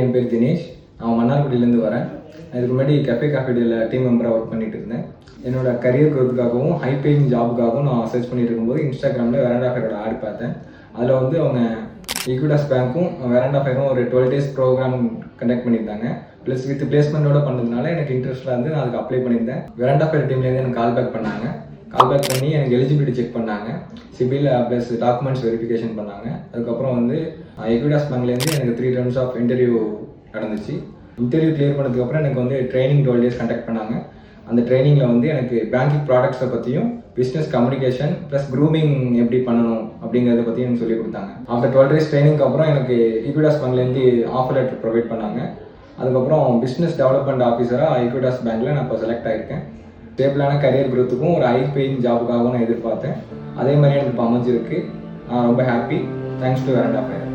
என் பேர் தினேஷ். நான் மன்னார்குடியிலேருந்து வரேன். இதுக்கு முன்னாடி காஃபேடியில் டீம் மெம்பராக ஒர்க் பண்ணிட்டு இருந்தேன். என்னோட கரியர் க்ரோத்துக்காகவும் ஹை பேயிங் ஜாபுக்காகவும் நான் சர்ச் பண்ணிட்டு இருக்கும்போது இன்ஸ்டாகிராமில் வெராண்டா ஃபேரோட ஆட் பார்த்தேன். அதில் வந்து அவங்க ஈக்விட்டாஸ் பேங்க்கும் வெராண்டா ஃபேரும் ஒரு 12 days ப்ரோக்ராம் கண்டக்ட் பண்ணியிருந்தாங்க. ப்ளஸ் வித் பிளேஸ்மெண்ட்டோட பண்ணதுனால எனக்கு இன்ட்ரெஸ்ட்டாக இருந்து நான் அதுக்கு அப்ளை பண்ணியிருந்தேன். வெராண்டா ஃபேர் டீம்லேருந்து எனக்கு கால் பேக் பண்ணாங்க. கால் பேக் பண்ணி எனக்கு எலிஜிபிலிட்டி செக் பண்ணாங்க. சிபில் ப்ளஸ் டாக்குமெண்ட்ஸ் வெரிஃபிகேஷன் பண்ணாங்க. அதுக்கப்புறம் வந்து ஈக்விட்டாஸ் பேங்க்லேருந்து எனக்கு 3 rounds ஆஃப் இன்டர்வியூ நடந்துச்சு. இன்டர்வியூ கிளியர் பண்ணதுக்கப்புறம் எனக்கு வந்து ட்ரைனிங் 12 days கண்டக்ட் பண்ணாங்க. அந்த ட்ரைனிங்கில் வந்து எனக்கு பேங்கிங் ப்ராடக்ட்ஸை பற்றியும் பிஸ்னஸ் கம்யூனிகேஷன் ப்ளஸ் க்ரூமிங் எப்படி பண்ணணும் அப்படிங்கிறத பற்றியும் எனக்கு சொல்லிக் கொடுத்தாங்க. ஆஃப்டர் 12 days ட்ரைனிங்க்கு அப்புறம் எனக்கு ஈக்விட்டாஸ் பேங்க்லேருந்து ஆஃபர் லெட்டர் ப்ரொவைட் பண்ணாங்க. அதுக்கப்புறம் பிஸ்னஸ் டெவலப்மெண்ட் ஆஃபீஸராக ஈக்விட்டாஸ் பேங்க்கில் நான் இப்போ செலக்ட் ஆகிருக்கேன். ஸ்டேபிளான கரியர் க்ரோத்துக்கும் ஒரு ஹை பேயிங் ஜாபுக்காகவும் நான் எதிர்பார்த்தேன். அதே மாதிரி எனக்கு இப்போ அமைஞ்சிருக்கு. நான் ரொம்ப happy. Thanks to veranda fair.